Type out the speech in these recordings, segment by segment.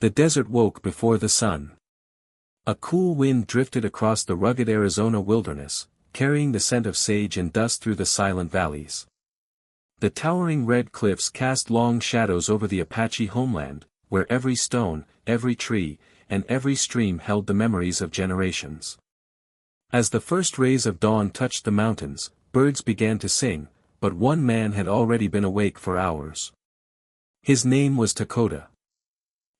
The desert woke before the sun. A cool wind drifted across the rugged Arizona wilderness, carrying the scent of sage and dust through the silent valleys. The towering red cliffs cast long shadows over the Apache homeland, where every stone, every tree, and every stream held the memories of generations. As the first rays of dawn touched the mountains, birds began to sing, but one man had already been awake for hours. His name was Dakota.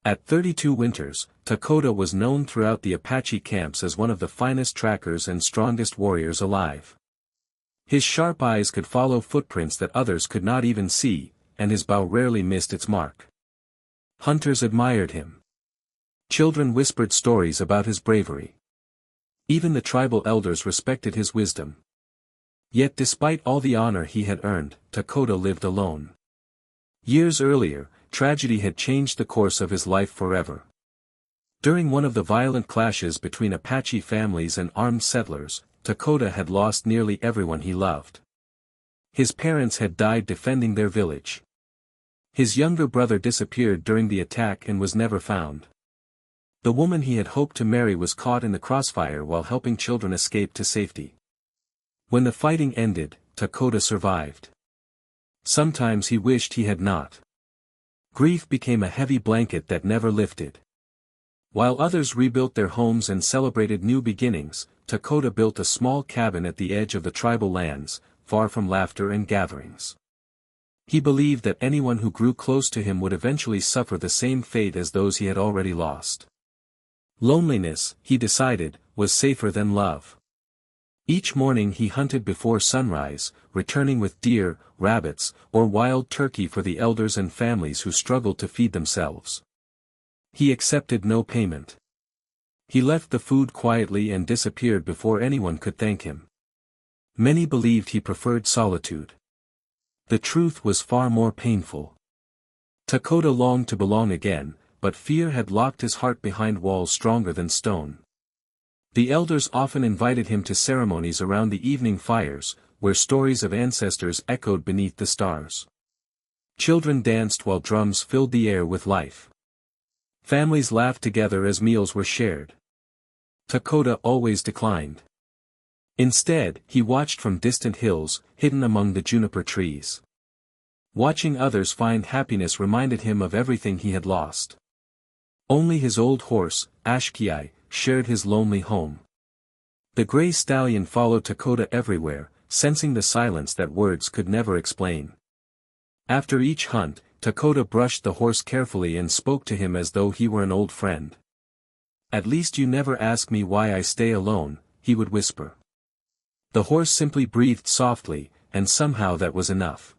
At 32 winters, Dakota was known throughout the Apache camps as one of the finest trackers and strongest warriors alive. His sharp eyes could follow footprints that others could not even see, and his bow rarely missed its mark. Hunters admired him. Children whispered stories about his bravery. Even the tribal elders respected his wisdom. Yet despite all the honor he had earned, Dakota lived alone. Years earlier, tragedy had changed the course of his life forever. During one of the violent clashes between Apache families and armed settlers, Dakota had lost nearly everyone he loved. His parents had died defending their village. His younger brother disappeared during the attack and was never found. The woman he had hoped to marry was caught in the crossfire while helping children escape to safety. When the fighting ended, Dakota survived. Sometimes he wished he had not. Grief became a heavy blanket that never lifted. While others rebuilt their homes and celebrated new beginnings, Dakota built a small cabin at the edge of the tribal lands, far from laughter and gatherings. He believed that anyone who grew close to him would eventually suffer the same fate as those he had already lost. Loneliness, he decided, was safer than love. Each morning he hunted before sunrise, returning with deer, rabbits, or wild turkey for the elders and families who struggled to feed themselves. He accepted no payment. He left the food quietly and disappeared before anyone could thank him. Many believed he preferred solitude. The truth was far more painful. Dakota longed to belong again, but fear had locked his heart behind walls stronger than stone. The elders often invited him to ceremonies around the evening fires, where stories of ancestors echoed beneath the stars. Children danced while drums filled the air with life. Families laughed together as meals were shared. Dakota always declined. Instead, he watched from distant hills, hidden among the juniper trees. Watching others find happiness reminded him of everything he had lost. Only his old horse, Ashkiai, shared his lonely home. The gray stallion followed Dakota everywhere, sensing the silence that words could never explain. After each hunt, Dakota brushed the horse carefully and spoke to him as though he were an old friend. "At least you never ask me why I stay alone," he would whisper. The horse simply breathed softly, and somehow that was enough.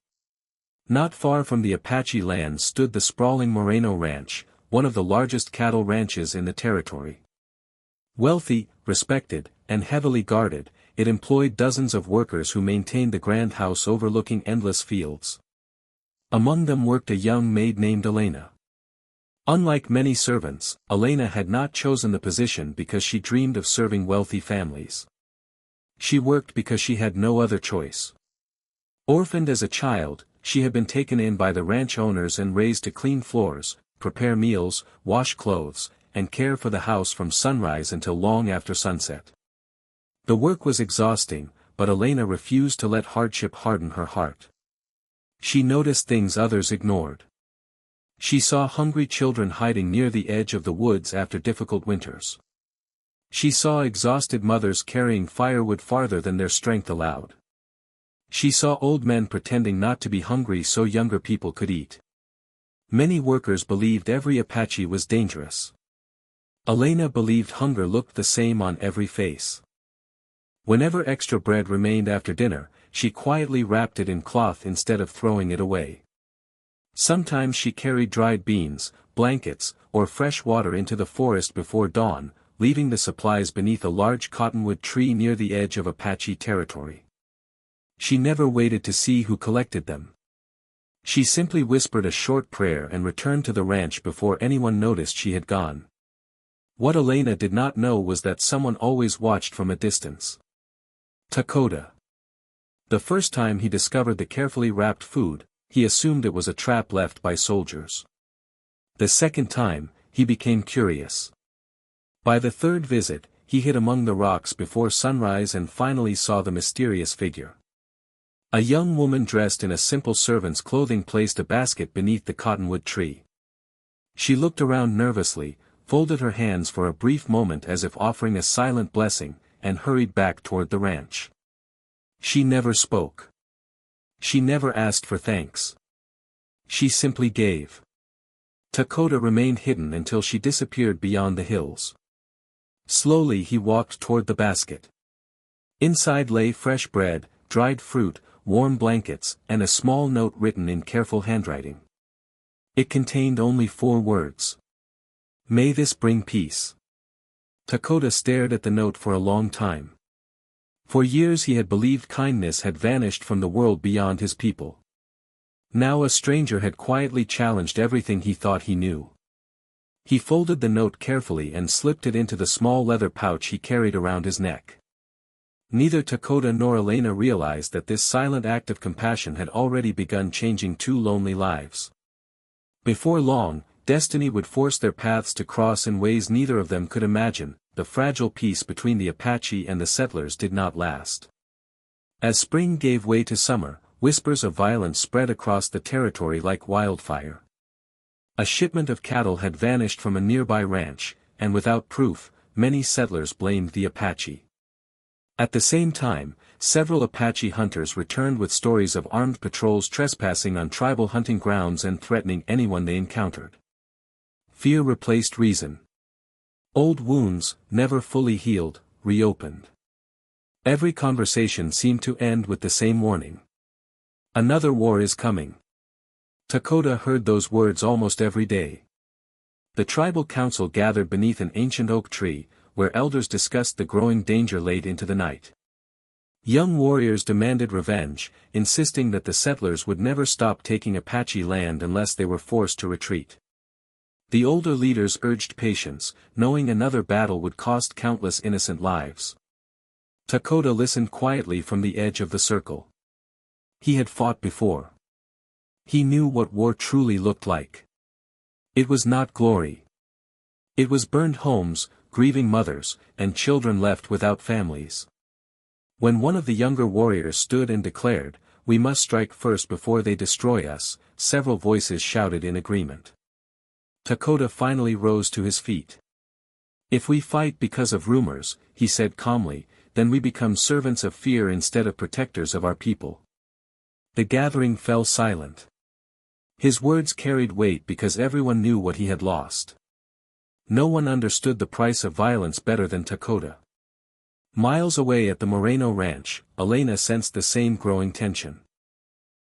Not far from the Apache land stood the sprawling Moreno Ranch, one of the largest cattle ranches in the territory. Wealthy, respected, and heavily guarded, it employed dozens of workers who maintained the grand house overlooking endless fields. Among them worked a young maid named Elena. Unlike many servants, Elena had not chosen the position because she dreamed of serving wealthy families. She worked because she had no other choice. Orphaned as a child, she had been taken in by the ranch owners and raised to clean floors, prepare meals, wash clothes, and care for the house from sunrise until long after sunset. The work was exhausting, but Elena refused to let hardship harden her heart. She noticed things others ignored. She saw hungry children hiding near the edge of the woods after difficult winters. She saw exhausted mothers carrying firewood farther than their strength allowed. She saw old men pretending not to be hungry so younger people could eat. Many workers believed every Apache was dangerous. Elena believed hunger looked the same on every face. Whenever extra bread remained after dinner, she quietly wrapped it in cloth instead of throwing it away. Sometimes she carried dried beans, blankets, or fresh water into the forest before dawn, leaving the supplies beneath a large cottonwood tree near the edge of Apache territory. She never waited to see who collected them. She simply whispered a short prayer and returned to the ranch before anyone noticed she had gone. What Elena did not know was that someone always watched from a distance. Dakota. The first time he discovered the carefully wrapped food, he assumed it was a trap left by soldiers. The second time, he became curious. By the third visit, he hid among the rocks before sunrise and finally saw the mysterious figure. A young woman dressed in a simple servant's clothing placed a basket beneath the cottonwood tree. She looked around nervously, folded her hands for a brief moment as if offering a silent blessing, and hurried back toward the ranch. She never spoke. She never asked for thanks. She simply gave. Dakota remained hidden until she disappeared beyond the hills. Slowly he walked toward the basket. Inside lay fresh bread, dried fruit, warm blankets, and a small note written in careful handwriting. It contained only 4 words. May this bring peace. Dakota stared at the note for a long time. For years he had believed kindness had vanished from the world beyond his people. Now a stranger had quietly challenged everything he thought he knew. He folded the note carefully and slipped it into the small leather pouch he carried around his neck. Neither Dakota nor Elena realized that this silent act of compassion had already begun changing 2 lonely lives. Before long, destiny would force their paths to cross in ways neither of them could imagine. The fragile peace between the Apache and the settlers did not last. As spring gave way to summer, whispers of violence spread across the territory like wildfire. A shipment of cattle had vanished from a nearby ranch, and without proof, many settlers blamed the Apache. At the same time, several Apache hunters returned with stories of armed patrols trespassing on tribal hunting grounds and threatening anyone they encountered. Fear replaced reason. Old wounds, never fully healed, reopened. Every conversation seemed to end with the same warning. Another war is coming. Dakota heard those words almost every day. The tribal council gathered beneath an ancient oak tree, where elders discussed the growing danger late into the night. Young warriors demanded revenge, insisting that the settlers would never stop taking Apache land unless they were forced to retreat. The older leaders urged patience, knowing another battle would cost countless innocent lives. Dakota listened quietly from the edge of the circle. He had fought before. He knew what war truly looked like. It was not glory. It was burned homes, grieving mothers, and children left without families. When one of the younger warriors stood and declared, "We must strike first before they destroy us," several voices shouted in agreement. Dakota finally rose to his feet. "If we fight because of rumors," he said calmly, "then we become servants of fear instead of protectors of our people." The gathering fell silent. His words carried weight because everyone knew what he had lost. No one understood the price of violence better than Dakota. Miles away at the Moreno ranch, Elena sensed the same growing tension.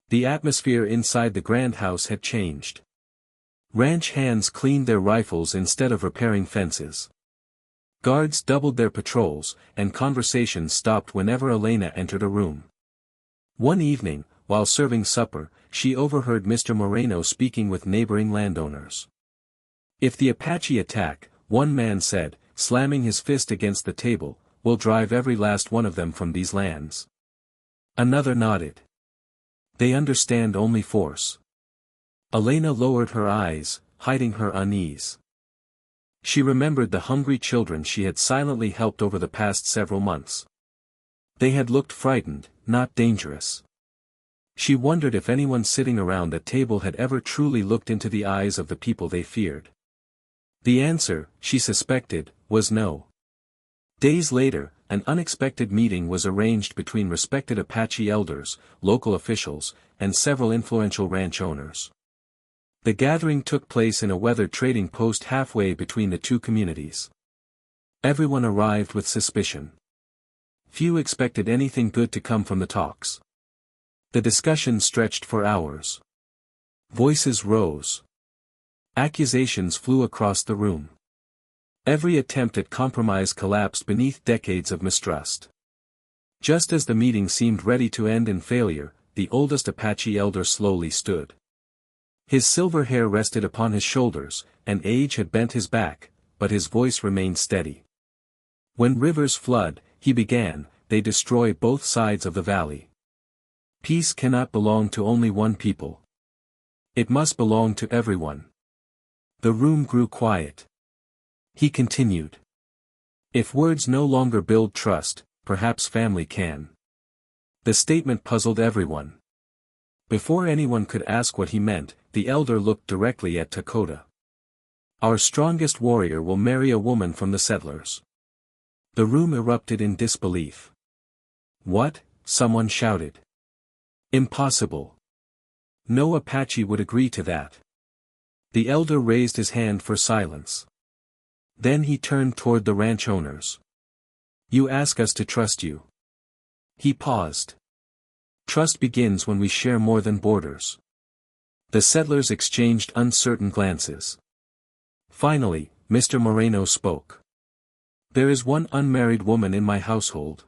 The atmosphere inside the grand house had changed. Ranch hands cleaned their rifles instead of repairing fences. Guards doubled their patrols, and conversations stopped whenever Elena entered a room. One evening, while serving supper, she overheard Mr. Moreno speaking with neighboring landowners. "If the Apache attack," one man said, slamming his fist against the table, "we'll drive every last one of them from these lands." Another nodded. "They understand only force." Elena lowered her eyes, hiding her unease. She remembered the hungry children she had silently helped over the past several months. They had looked frightened, not dangerous. She wondered if anyone sitting around that table had ever truly looked into the eyes of the people they feared. The answer, she suspected, was no. Days later, an unexpected meeting was arranged between respected Apache elders, local officials, and several influential ranch owners. The gathering took place in a weathered trading post halfway between the two communities. Everyone arrived with suspicion. Few expected anything good to come from the talks. The discussion stretched for hours. Voices rose. Accusations flew across the room. Every attempt at compromise collapsed beneath decades of mistrust. Just as the meeting seemed ready to end in failure, the oldest Apache elder slowly stood. His silver hair rested upon his shoulders, and age had bent his back, but his voice remained steady. "When rivers flood," he began, "they destroy both sides of the valley. Peace cannot belong to only one people. It must belong to everyone. The room grew quiet. He continued. If words no longer build trust, perhaps family can. The statement puzzled everyone. Before anyone could ask what he meant, the elder looked directly at Dakota. Our strongest warrior will marry a woman from the settlers. The room erupted in disbelief. What? Someone shouted. Impossible. No Apache would agree to that. The elder raised his hand for silence. Then he turned toward the ranch owners. You ask us to trust you. He paused. Trust begins when we share more than borders. The settlers exchanged uncertain glances. Finally, Mr. Moreno spoke. There is one unmarried woman in my household.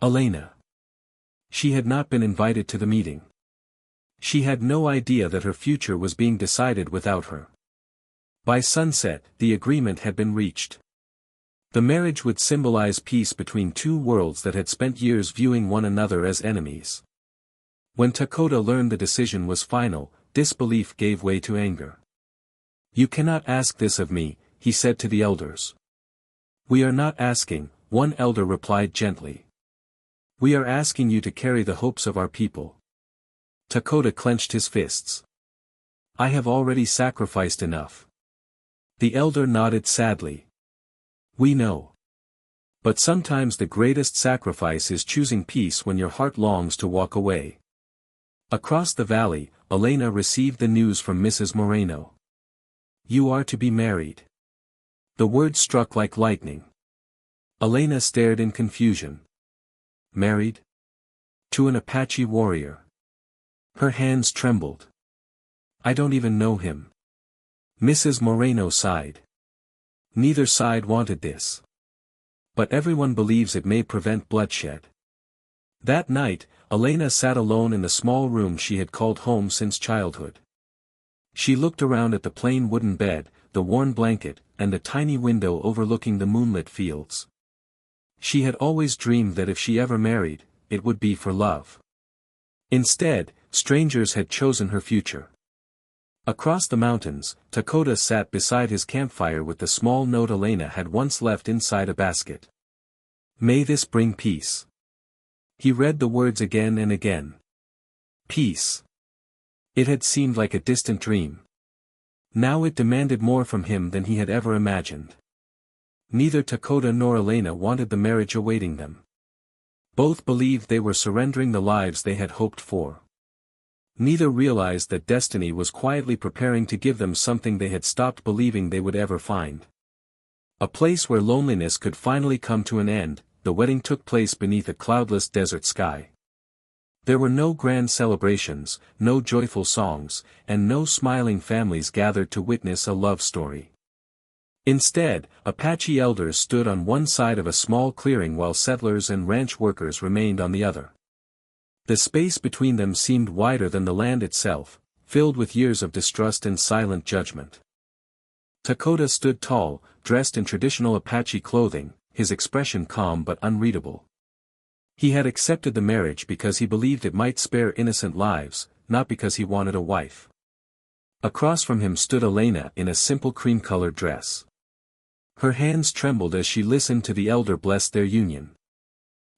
Elena. She had not been invited to the meeting. She had no idea that her future was being decided without her. By sunset, the agreement had been reached. The marriage would symbolize peace between two worlds that had spent years viewing one another as enemies. When Dakota learned the decision was final, disbelief gave way to anger. You cannot ask this of me, he said to the elders. We are not asking, one elder replied gently. We are asking you to carry the hopes of our people. Dakota clenched his fists. I have already sacrificed enough. The elder nodded sadly. We know. But sometimes the greatest sacrifice is choosing peace when your heart longs to walk away. Across the valley, Elena received the news from Mrs. Moreno. You are to be married. The word struck like lightning. Elena stared in confusion. Married? To an Apache warrior. Her hands trembled. I don't even know him. Mrs. Moreno sighed. Neither side wanted this. But everyone believes it may prevent bloodshed. That night, Elena sat alone in the small room she had called home since childhood. She looked around at the plain wooden bed, the worn blanket, and the tiny window overlooking the moonlit fields. She had always dreamed that if she ever married, it would be for love. Instead, strangers had chosen her future. Across the mountains, Dakota sat beside his campfire with the small note Elena had once left inside a basket. May this bring peace. He read the words again and again. Peace. It had seemed like a distant dream. Now it demanded more from him than he had ever imagined. Neither Dakota nor Elena wanted the marriage awaiting them. Both believed they were surrendering the lives they had hoped for. Neither realized that destiny was quietly preparing to give them something they had stopped believing they would ever find. A place where loneliness could finally come to an end. The wedding took place beneath a cloudless desert sky. There were no grand celebrations, no joyful songs, and no smiling families gathered to witness a love story. Instead, Apache elders stood on one side of a small clearing while settlers and ranch workers remained on the other. The space between them seemed wider than the land itself, filled with years of distrust and silent judgment. Dakota stood tall, dressed in traditional Apache clothing, his expression calm but unreadable. He had accepted the marriage because he believed it might spare innocent lives, not because he wanted a wife. Across from him stood Elena in a simple cream-colored dress. Her hands trembled as she listened to the elder bless their union.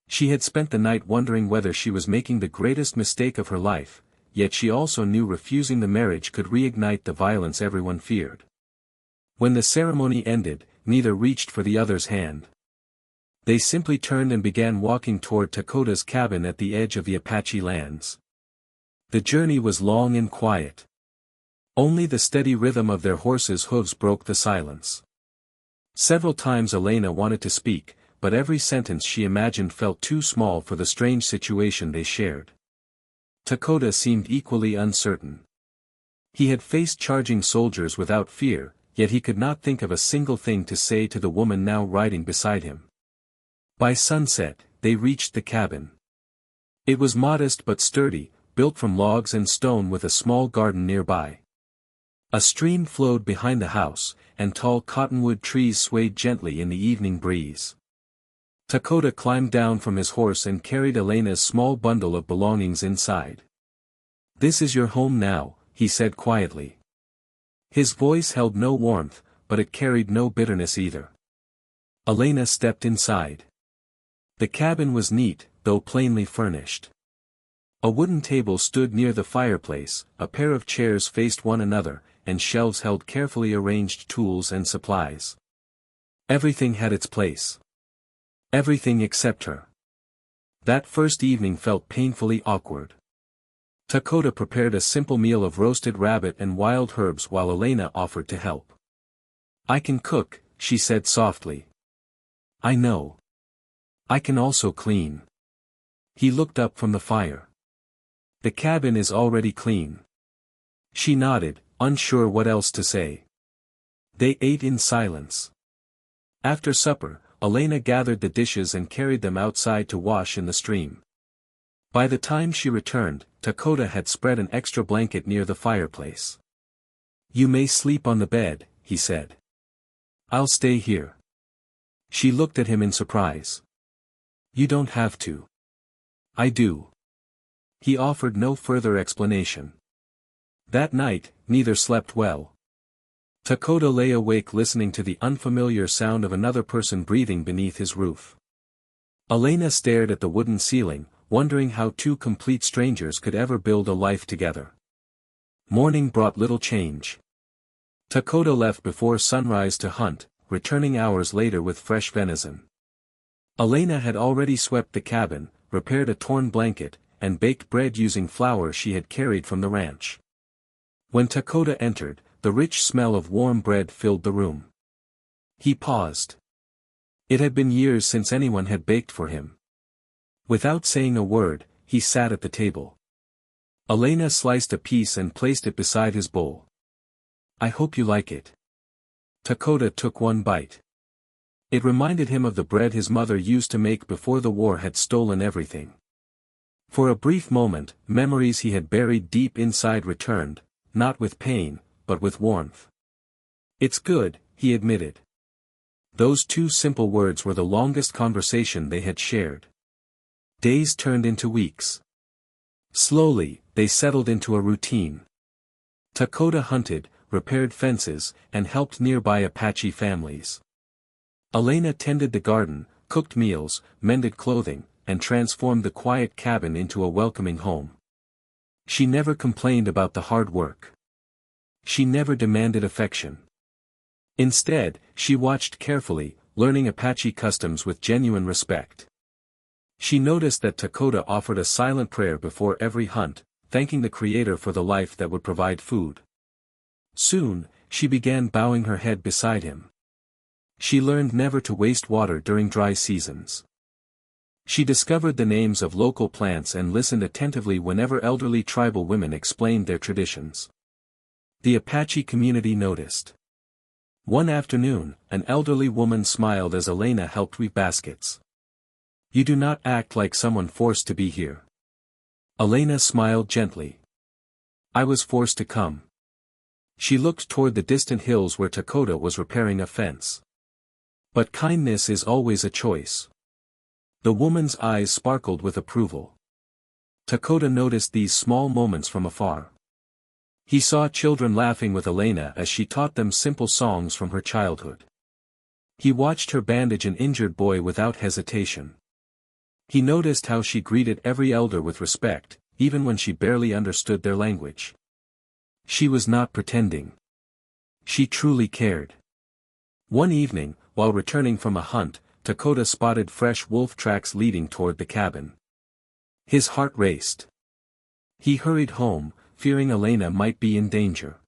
She had spent the night wondering whether she was making the greatest mistake of her life, yet she also knew refusing the marriage could reignite the violence everyone feared. When the ceremony ended, neither reached for the other's hand. They simply turned and began walking toward Dakota's cabin at the edge of the Apache lands. The journey was long and quiet. Only the steady rhythm of their horses' hooves broke the silence. Several times Elena wanted to speak, but every sentence she imagined felt too small for the strange situation they shared. Dakota seemed equally uncertain. He had faced charging soldiers without fear, yet he could not think of a single thing to say to the woman now riding beside him. By sunset, they reached the cabin. It was modest but sturdy, built from logs and stone with a small garden nearby. A stream flowed behind the house, and tall cottonwood trees swayed gently in the evening breeze. Dakota climbed down from his horse and carried Elena's small bundle of belongings inside. "This is your home now," he said quietly. His voice held no warmth, but it carried no bitterness either. Elena stepped inside. The cabin was neat, though plainly furnished. A wooden table stood near the fireplace, a pair of chairs faced one another, and shelves held carefully arranged tools and supplies. Everything had its place. Everything except her. That first evening felt painfully awkward. Dakota prepared a simple meal of roasted rabbit and wild herbs while Elena offered to help. "I can cook," she said softly. "I know. I can also clean." He looked up from the fire. "The cabin is already clean." She nodded, unsure what else to say. They ate in silence. After supper, Elena gathered the dishes and carried them outside to wash in the stream. By the time she returned, Dakota had spread an extra blanket near the fireplace. "You may sleep on the bed," he said. "I'll stay here." She looked at him in surprise. "You don't have to." "I do." He offered no further explanation. That night, neither slept well. Dakota lay awake listening to the unfamiliar sound of another person breathing beneath his roof. Elena stared at the wooden ceiling, wondering how two complete strangers could ever build a life together. Morning brought little change. Dakota left before sunrise to hunt, returning hours later with fresh venison. Elena had already swept the cabin, repaired a torn blanket, and baked bread using flour she had carried from the ranch. When Dakota entered, the rich smell of warm bread filled the room. He paused. It had been years since anyone had baked for him. Without saying a word, he sat at the table. Elena sliced a piece and placed it beside his bowl. "I hope you like it." Dakota took one bite. It reminded him of the bread his mother used to make before the war had stolen everything. For a brief moment, memories he had buried deep inside returned, not with pain, but with warmth. "It's good," he admitted. Those two simple words were the longest conversation they had shared. Days turned into weeks. Slowly, they settled into a routine. Dakota hunted, repaired fences, and helped nearby Apache families. Elena tended the garden, cooked meals, mended clothing, and transformed the quiet cabin into a welcoming home. She never complained about the hard work. She never demanded affection. Instead, she watched carefully, learning Apache customs with genuine respect. She noticed that Dakota offered a silent prayer before every hunt, thanking the Creator for the life that would provide food. Soon, she began bowing her head beside him. She learned never to waste water during dry seasons. She discovered the names of local plants and listened attentively whenever elderly tribal women explained their traditions. The Apache community noticed. One afternoon, an elderly woman smiled as Elena helped weave baskets. "You do not act like someone forced to be here." Elena smiled gently. "I was forced to come." She looked toward the distant hills where Dakota was repairing a fence. "But kindness is always a choice." The woman's eyes sparkled with approval. Dakota noticed these small moments from afar. He saw children laughing with Elena as she taught them simple songs from her childhood. He watched her bandage an injured boy without hesitation. He noticed how she greeted every elder with respect, even when she barely understood their language. She was not pretending. She truly cared. One evening, while returning from a hunt, Dakota spotted fresh wolf tracks leading toward the cabin. His heart raced. He hurried home, fearing Elena might be in danger.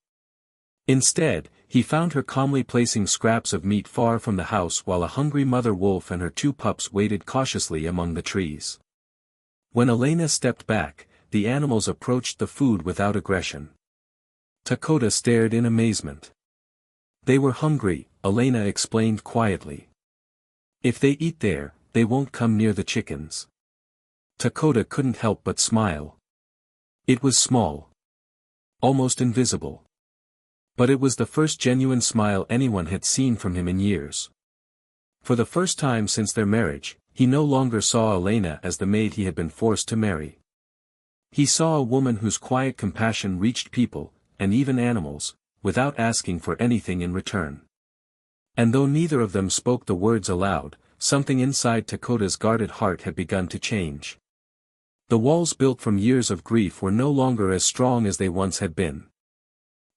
Instead, he found her calmly placing scraps of meat far from the house while a hungry mother wolf and her two pups waited cautiously among the trees. When Elena stepped back, the animals approached the food without aggression. Dakota stared in amazement. "They were hungry," Elena explained quietly. "If they eat there, they won't come near the chickens." Dakota couldn't help but smile. It was small. Almost invisible. But it was the first genuine smile anyone had seen from him in years. For the first time since their marriage, he no longer saw Elena as the maid he had been forced to marry. He saw a woman whose quiet compassion reached people, and even animals, without asking for anything in return. And though neither of them spoke the words aloud, something inside Takota's guarded heart had begun to change. The walls built from years of grief were no longer as strong as they once had been.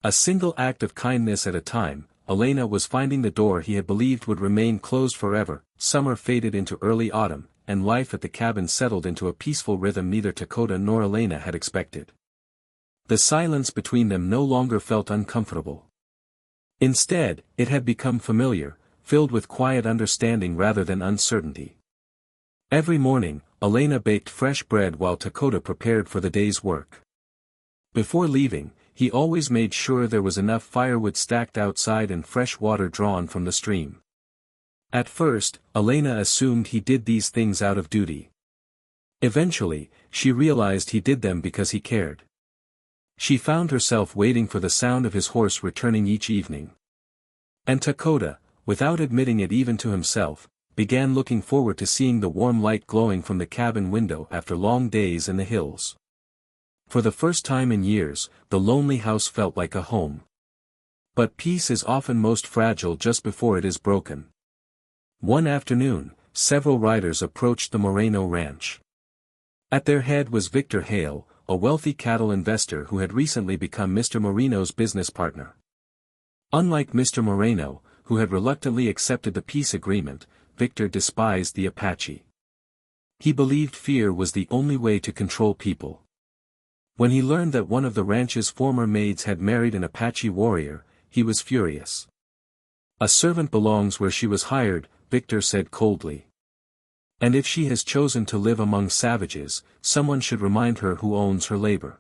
A single act of kindness at a time, Elena was finding the door he had believed would remain closed forever. Summer faded into early autumn, and life at the cabin settled into a peaceful rhythm neither Takota nor Elena had expected. The silence between them no longer felt uncomfortable. Instead, it had become familiar, filled with quiet understanding rather than uncertainty. Every morning, Elena baked fresh bread while Takota prepared for the day's work. Before leaving, he always made sure there was enough firewood stacked outside and fresh water drawn from the stream. At first, Elena assumed he did these things out of duty. Eventually, she realized he did them because he cared. She found herself waiting for the sound of his horse returning each evening. And Takota, without admitting it even to himself, began looking forward to seeing the warm light glowing from the cabin window after long days in the hills. For the first time in years, the lonely house felt like a home. But peace is often most fragile just before it is broken. One afternoon, several riders approached the Moreno ranch. At their head was Victor Hale, a wealthy cattle investor who had recently become Mr. Moreno's business partner. Unlike Mr. Moreno, who had reluctantly accepted the peace agreement, Victor despised the Apache. He believed fear was the only way to control people. When he learned that one of the ranch's former maids had married an Apache warrior, he was furious. "A servant belongs where she was hired," Victor said coldly. "And if she has chosen to live among savages, someone should remind her who owns her labor."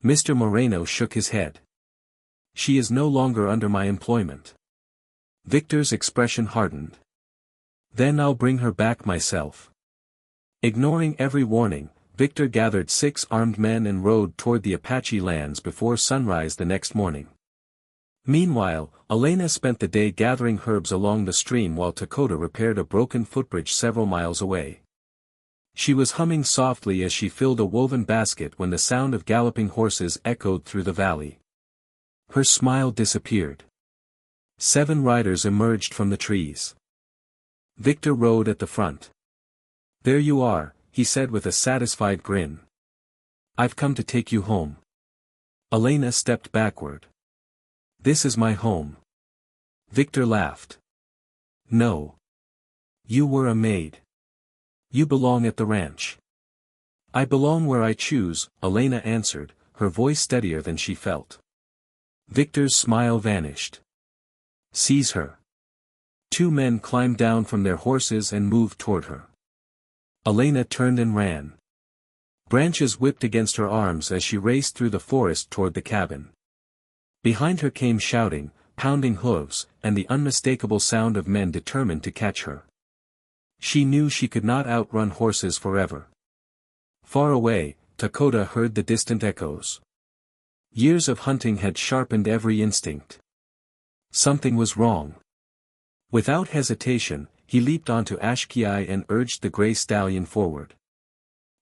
Mr. Moreno shook his head. "She is no longer under my employment." Victor's expression hardened. "Then I'll bring her back myself." Ignoring every warning, Victor gathered 6 armed men and rode toward the Apache lands before sunrise the next morning. Meanwhile, Elena spent the day gathering herbs along the stream while Takota repaired a broken footbridge several miles away. She was humming softly as she filled a woven basket when the sound of galloping horses echoed through the valley. Her smile disappeared. 7 riders emerged from the trees. Victor rode at the front. "There you are," he said with a satisfied grin. "I've come to take you home." Elena stepped backward. "This is my home." Victor laughed. "No. You were a maid. You belong at the ranch." "I belong where I choose," Elena answered, her voice steadier than she felt. Victor's smile vanished. "Seize her." 2 men climbed down from their horses and moved toward her. Elena turned and ran. Branches whipped against her arms as she raced through the forest toward the cabin. Behind her came shouting, pounding hooves, and the unmistakable sound of men determined to catch her. She knew she could not outrun horses forever. Far away, Takota heard the distant echoes. Years of hunting had sharpened every instinct. Something was wrong. Without hesitation, he leaped onto Ashkiai and urged the gray stallion forward.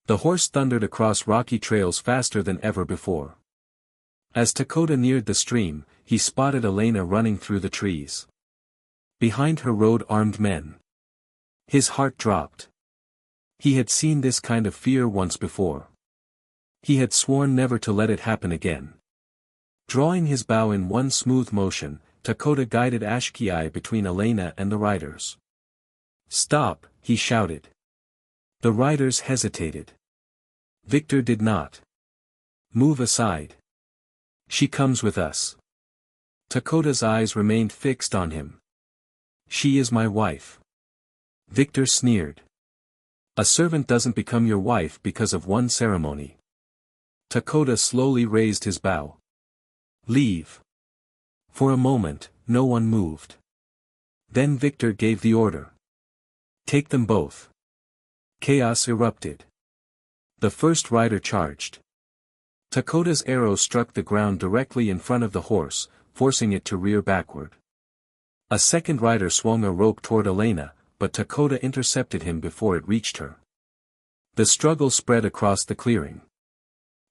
The horse thundered across rocky trails faster than ever before. As Takota neared the stream, he spotted Elena running through the trees. Behind her rode armed men. His heart dropped. He had seen this kind of fear once before. He had sworn never to let it happen again. Drawing his bow in one smooth motion, Takota guided Ashkiai between Elena and the riders. "Stop," he shouted. The riders hesitated. Victor did not. "Move aside. She comes with us." Takota's eyes remained fixed on him. "She is my wife." Victor sneered. "A servant doesn't become your wife because of one ceremony." Takota slowly raised his bow. "Leave." For a moment, no one moved. Then Victor gave the order. "Take them both." Chaos erupted. The first rider charged. Takota's arrow struck the ground directly in front of the horse, forcing it to rear backward. A second rider swung a rope toward Elena, but Takota intercepted him before it reached her. The struggle spread across the clearing.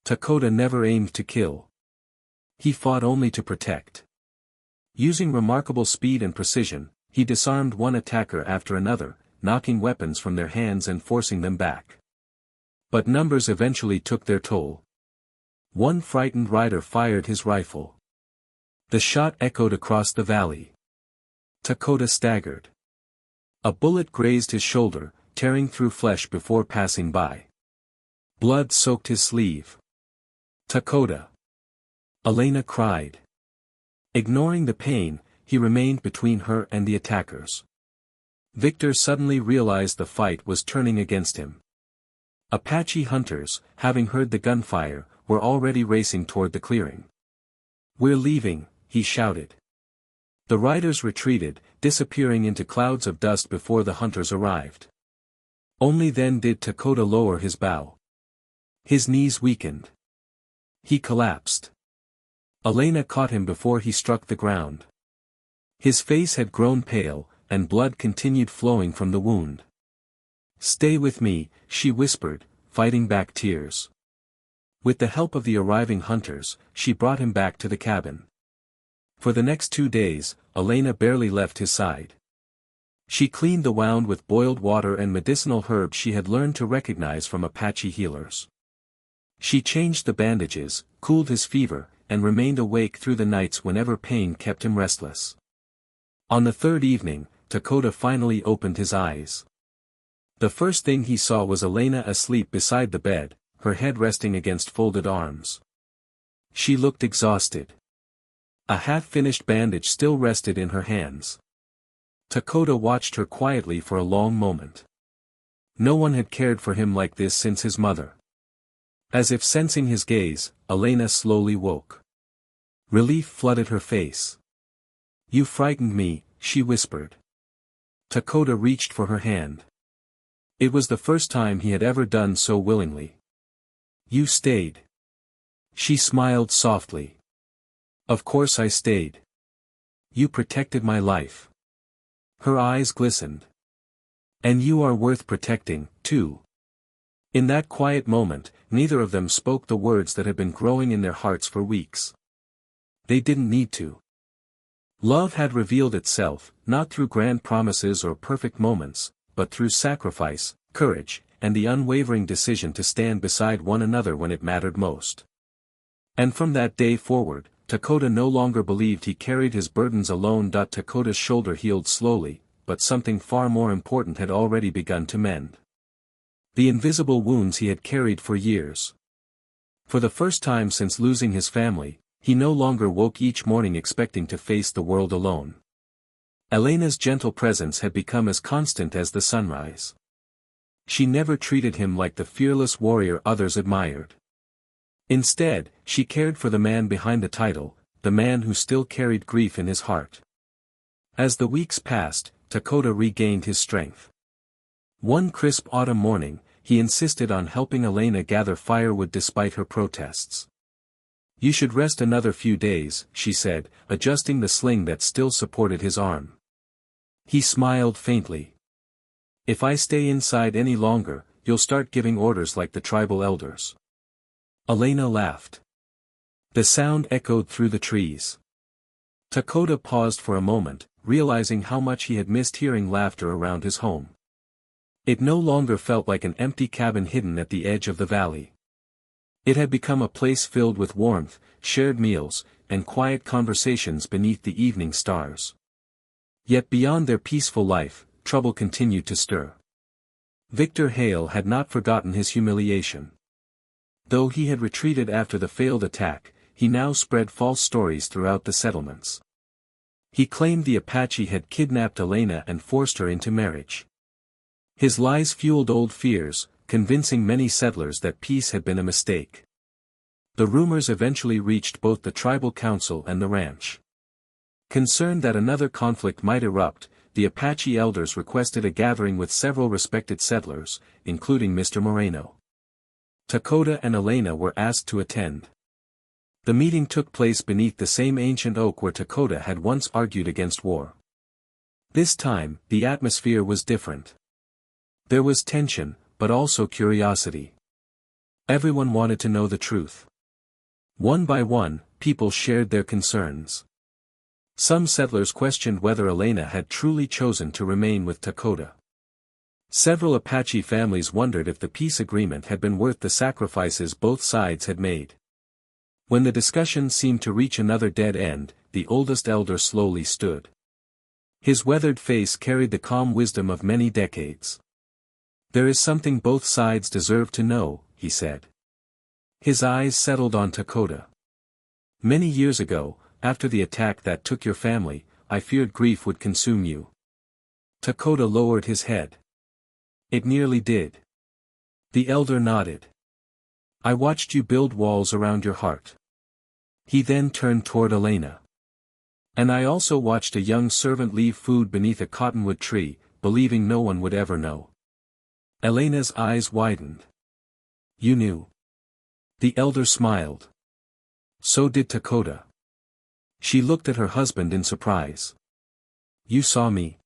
Takota never aimed to kill. He fought only to protect. Using remarkable speed and precision, he disarmed one attacker after another, knocking weapons from their hands and forcing them back. But numbers eventually took their toll. One frightened rider fired his rifle. The shot echoed across the valley. Dakota staggered. A bullet grazed his shoulder, tearing through flesh before passing by. Blood soaked his sleeve. Dakota! Elena cried. Ignoring the pain, he remained between her and the attackers. Victor suddenly realized the fight was turning against him. Apache hunters, having heard the gunfire, were already racing toward the clearing. "We're leaving," he shouted. The riders retreated, disappearing into clouds of dust before the hunters arrived. Only then did Dakota lower his bow. His knees weakened. He collapsed. Elena caught him before he struck the ground. His face had grown pale, and blood continued flowing from the wound. "Stay with me," she whispered, fighting back tears. With the help of the arriving hunters, she brought him back to the cabin. For the next 2 days, Elena barely left his side. She cleaned the wound with boiled water and medicinal herbs she had learned to recognize from Apache healers. She changed the bandages, cooled his fever, and remained awake through the nights whenever pain kept him restless. On the 3rd evening, Dakota finally opened his eyes. The first thing he saw was Elena asleep beside the bed, her head resting against folded arms. She looked exhausted. A half-finished bandage still rested in her hands. Dakota watched her quietly for a long moment. No one had cared for him like this since his mother. As if sensing his gaze, Elena slowly woke. Relief flooded her face. "You frightened me," she whispered. Dakota reached for her hand. It was the first time he had ever done so willingly. "You stayed." She smiled softly. "Of course I stayed. You protected my life." Her eyes glistened. "And you are worth protecting, too." In that quiet moment, neither of them spoke the words that had been growing in their hearts for weeks. They didn't need to. Love had revealed itself, not through grand promises or perfect moments, but through sacrifice, courage, and the unwavering decision to stand beside one another when it mattered most. And from that day forward, Dakota no longer believed he carried his burdens alone. Dakota's shoulder healed slowly, but something far more important had already begun to mend. The invisible wounds he had carried for years. For the first time since losing his family, he no longer woke each morning expecting to face the world alone. Elena's gentle presence had become as constant as the sunrise. She never treated him like the fearless warrior others admired. Instead, she cared for the man behind the title, the man who still carried grief in his heart. As the weeks passed, Dakota regained his strength. One crisp autumn morning, he insisted on helping Elena gather firewood despite her protests. "You should rest another few days," she said, adjusting the sling that still supported his arm. He smiled faintly. "If I stay inside any longer, you'll start giving orders like the tribal elders." Elena laughed. The sound echoed through the trees. Dakota paused for a moment, realizing how much he had missed hearing laughter around his home. It no longer felt like an empty cabin hidden at the edge of the valley. It had become a place filled with warmth, shared meals, and quiet conversations beneath the evening stars. Yet beyond their peaceful life, trouble continued to stir. Victor Hale had not forgotten his humiliation. Though he had retreated after the failed attack, he now spread false stories throughout the settlements. He claimed the Apache had kidnapped Elena and forced her into marriage. His lies fueled old fears, convincing many settlers that peace had been a mistake. The rumors eventually reached both the tribal council and the ranch. Concerned that another conflict might erupt, the Apache elders requested a gathering with several respected settlers, including Mr. Moreno. Dakota and Elena were asked to attend. The meeting took place beneath the same ancient oak where Dakota had once argued against war. This time, the atmosphere was different. There was tension, but also curiosity. Everyone wanted to know the truth. One by one, people shared their concerns. Some settlers questioned whether Elena had truly chosen to remain with Dakota. Several Apache families wondered if the peace agreement had been worth the sacrifices both sides had made. When the discussion seemed to reach another dead end, the oldest elder slowly stood. His weathered face carried the calm wisdom of many decades. "There is something both sides deserve to know," he said. His eyes settled on Dakota. "Many years ago, after the attack that took your family, I feared grief would consume you." Dakota lowered his head. "It nearly did." The elder nodded. "I watched you build walls around your heart." He then turned toward Elena. "And I also watched a young servant leave food beneath a cottonwood tree, believing no one would ever know." Elena's eyes widened. "You knew." The elder smiled. So did Dakota. She looked at her husband in surprise. "You saw me?"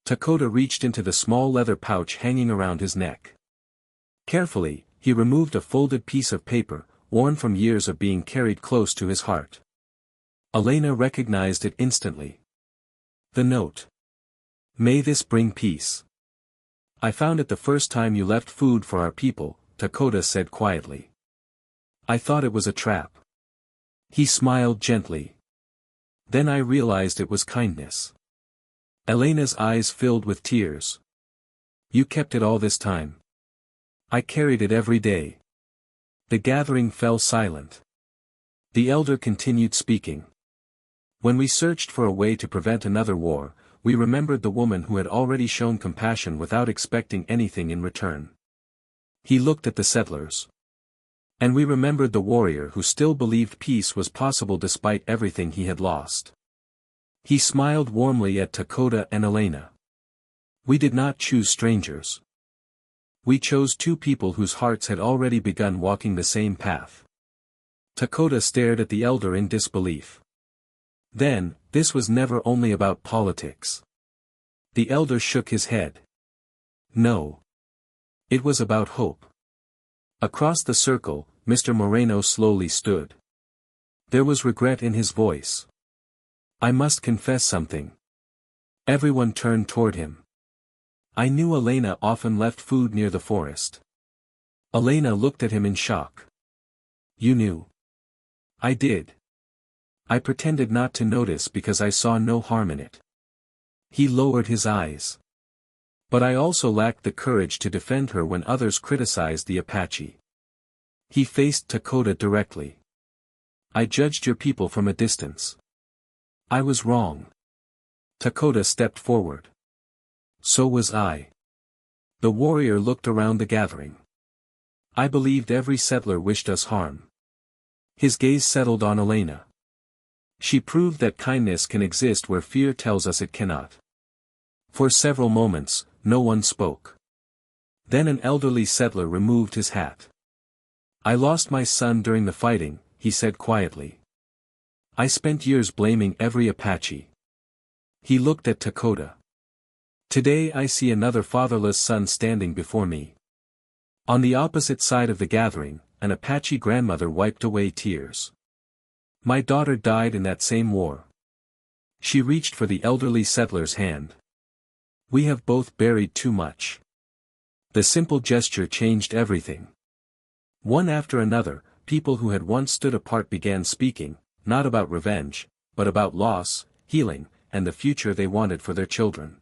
Dakota reached into the small leather pouch hanging around his neck. Carefully, he removed a folded piece of paper, worn from years of being carried close to his heart. Elena recognized it instantly. The note. "May this bring peace." "I found it the first time you left food for our people," Dakota said quietly. "I thought it was a trap." He smiled gently. "Then I realized it was kindness." Elena's eyes filled with tears. "You kept it all this time." "I carried it every day." The gathering fell silent. The elder continued speaking. "When we searched for a way to prevent another war, we remembered the woman who had already shown compassion without expecting anything in return." He looked at the settlers. "And we remembered the warrior who still believed peace was possible despite everything he had lost." He smiled warmly at Dakota and Elena. "We did not choose strangers. We chose two people whose hearts had already begun walking the same path." Dakota stared at the elder in disbelief. "Then, this was never only about politics." The elder shook his head. "No. It was about hope." Across the circle, Mr. Moreno slowly stood. There was regret in his voice. "I must confess something." Everyone turned toward him. "I knew Elena often left food near the forest." Elena looked at him in shock. "You knew?" "I did. I pretended not to notice because I saw no harm in it." He lowered his eyes. "But I also lacked the courage to defend her when others criticized the Apache." He faced Dakota directly. "I judged your people from a distance. I was wrong." Dakota stepped forward. "So was I." The warrior looked around the gathering. "I believed every settler wished us harm." His gaze settled on Elena. She proved that kindness can exist where fear tells us it cannot. For several moments, no one spoke. Then an elderly settler removed his hat. "I lost my son during the fighting," he said quietly. "I spent years blaming every Apache." He looked at Dakota. "Today I see another fatherless son standing before me." On the opposite side of the gathering, an Apache grandmother wiped away tears. "My daughter died in that same war." She reached for the elderly settler's hand. "We have both buried too much." The simple gesture changed everything. One after another, people who had once stood apart began speaking, not about revenge, but about loss, healing, and the future they wanted for their children.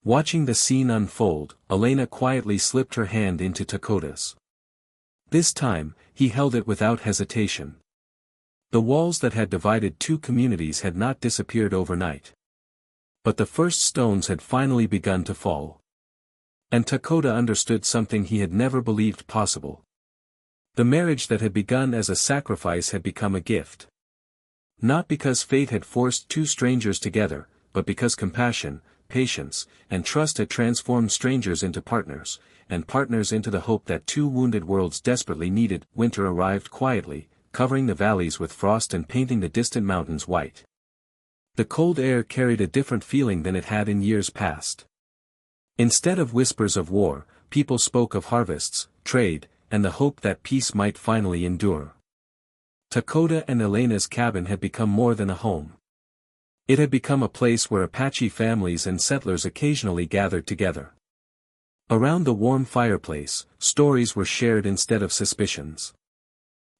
Watching the scene unfold, Elena quietly slipped her hand into Dakota's. This time, he held it without hesitation. The walls that had divided two communities had not disappeared overnight. But the first stones had finally begun to fall. And Dakota understood something he had never believed possible. The marriage that had begun as a sacrifice had become a gift. Not because fate had forced two strangers together, but because compassion, patience, and trust had transformed strangers into partners, and partners into the hope that two wounded worlds desperately needed. Winter arrived quietly, covering the valleys with frost and painting the distant mountains white. The cold air carried a different feeling than it had in years past. Instead of whispers of war, people spoke of harvests, trade, and the hope that peace might finally endure. Dakota and Elena's cabin had become more than a home. It had become a place where Apache families and settlers occasionally gathered together. Around the warm fireplace, stories were shared instead of suspicions.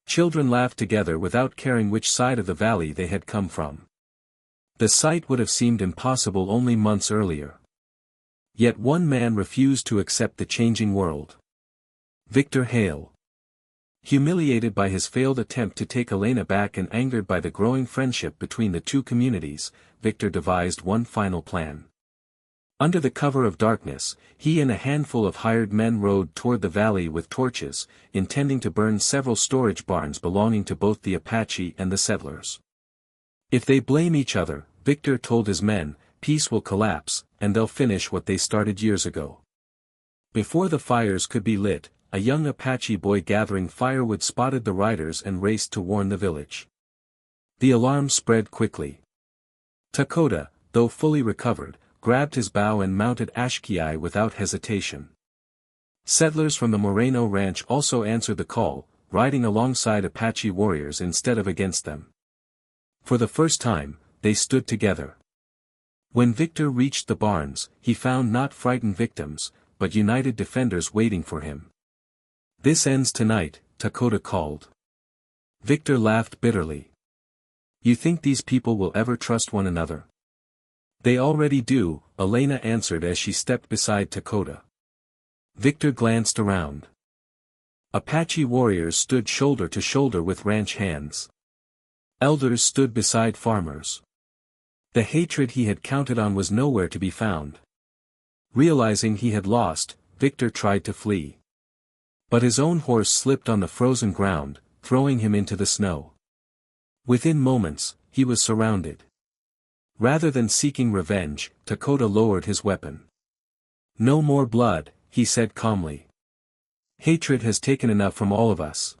Children laughed together without caring which side of the valley they had come from. The sight would have seemed impossible only months earlier. Yet one man refused to accept the changing world. Victor Hale. Humiliated by his failed attempt to take Elena back and angered by the growing friendship between the two communities, Victor devised one final plan. Under the cover of darkness, he and a handful of hired men rode toward the valley with torches, intending to burn several storage barns belonging to both the Apache and the settlers. If they blame each other, Victor told his men, peace will collapse, and they'll finish what they started years ago. Before the fires could be lit, a young Apache boy gathering firewood spotted the riders and raced to warn the village. The alarm spread quickly. Dakota, though fully recovered, grabbed his bow and mounted Ashkiai without hesitation. Settlers from the Moreno ranch also answered the call, riding alongside Apache warriors instead of against them. For the first time, they stood together. When Victor reached the barns, he found not frightened victims, but united defenders waiting for him. This ends tonight, Dakota called. Victor laughed bitterly. You think these people will ever trust one another? They already do, Elena answered as she stepped beside Dakota. Victor glanced around. Apache warriors stood shoulder to shoulder with ranch hands. Elders stood beside farmers. The hatred he had counted on was nowhere to be found. Realizing he had lost, Victor tried to flee. But his own horse slipped on the frozen ground, throwing him into the snow. Within moments, he was surrounded. Rather than seeking revenge, Dakota lowered his weapon. No more blood, he said calmly. Hatred has taken enough from all of us.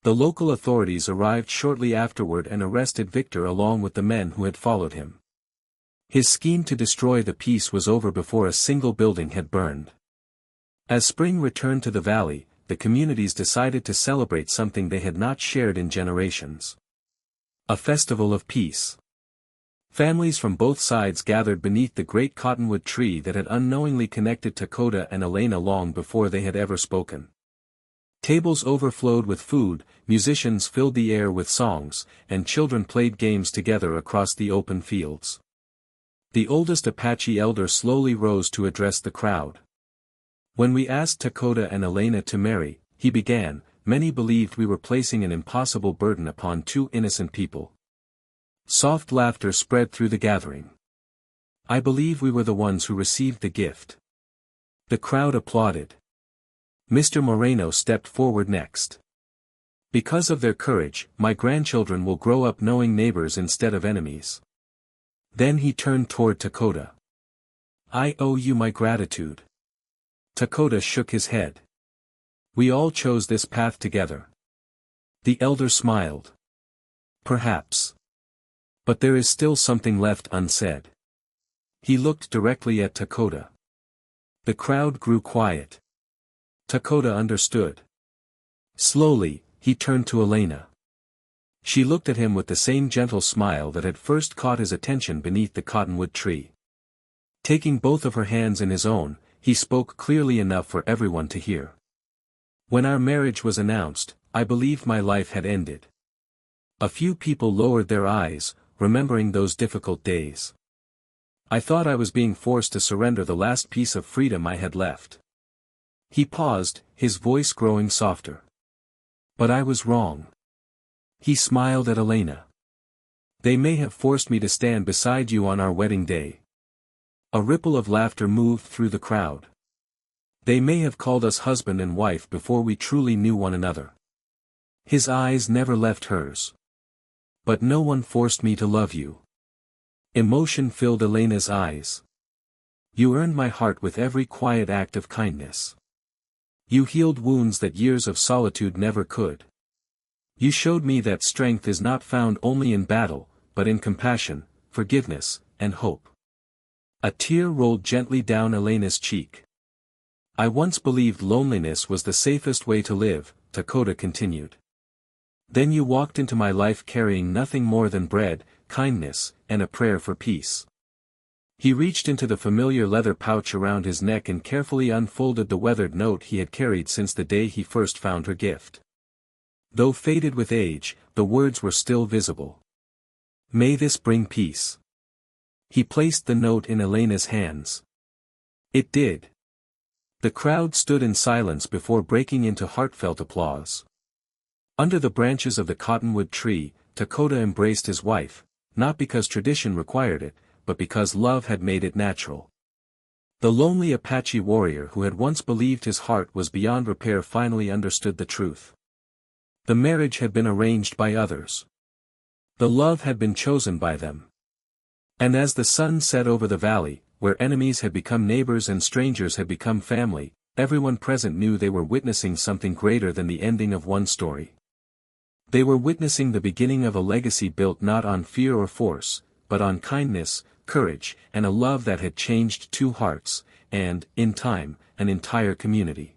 The local authorities arrived shortly afterward and arrested Victor along with the men who had followed him. His scheme to destroy the peace was over before a single building had burned. As spring returned to the valley, the communities decided to celebrate something they had not shared in generations. A festival of peace. Families from both sides gathered beneath the great cottonwood tree that had unknowingly connected Dakota and Elena long before they had ever spoken. Tables overflowed with food, musicians filled the air with songs, and children played games together across the open fields. The oldest Apache elder slowly rose to address the crowd. When we asked Dakota and Elena to marry, he began, many believed we were placing an impossible burden upon two innocent people. Soft laughter spread through the gathering. I believe we were the ones who received the gift. The crowd applauded. Mr. Moreno stepped forward next. Because of their courage, my grandchildren will grow up knowing neighbors instead of enemies. Then he turned toward Dakota. I owe you my gratitude. Dakota shook his head. We all chose this path together. The elder smiled. Perhaps. But there is still something left unsaid. He looked directly at Dakota. The crowd grew quiet. Dakota understood. Slowly, he turned to Elena. She looked at him with the same gentle smile that had first caught his attention beneath the cottonwood tree. Taking both of her hands in his own, he spoke clearly enough for everyone to hear. When our marriage was announced, I believed my life had ended. A few people lowered their eyes, remembering those difficult days. I thought I was being forced to surrender the last piece of freedom I had left. He paused, his voice growing softer. But I was wrong. He smiled at Elena. They may have forced me to stand beside you on our wedding day. A ripple of laughter moved through the crowd. They may have called us husband and wife before we truly knew one another. His eyes never left hers. But no one forced me to love you. Emotion filled Elena's eyes. You earned my heart with every quiet act of kindness. You healed wounds that years of solitude never could. You showed me that strength is not found only in battle, but in compassion, forgiveness, and hope. A tear rolled gently down Elena's cheek. I once believed loneliness was the safest way to live, Dakota continued. Then you walked into my life carrying nothing more than bread, kindness, and a prayer for peace. He reached into the familiar leather pouch around his neck and carefully unfolded the weathered note he had carried since the day he first found her gift. Though faded with age, the words were still visible. May this bring peace. He placed the note in Elena's hands. It did. The crowd stood in silence before breaking into heartfelt applause. Under the branches of the cottonwood tree, Dakota embraced his wife, not because tradition required it, but because love had made it natural. The lonely Apache warrior who had once believed his heart was beyond repair finally understood the truth. The marriage had been arranged by others. The love had been chosen by them. And as the sun set over the valley, where enemies had become neighbors and strangers had become family, everyone present knew they were witnessing something greater than the ending of one story. They were witnessing the beginning of a legacy built not on fear or force, but on kindness, courage, and a love that had changed two hearts, and, in time, an entire community.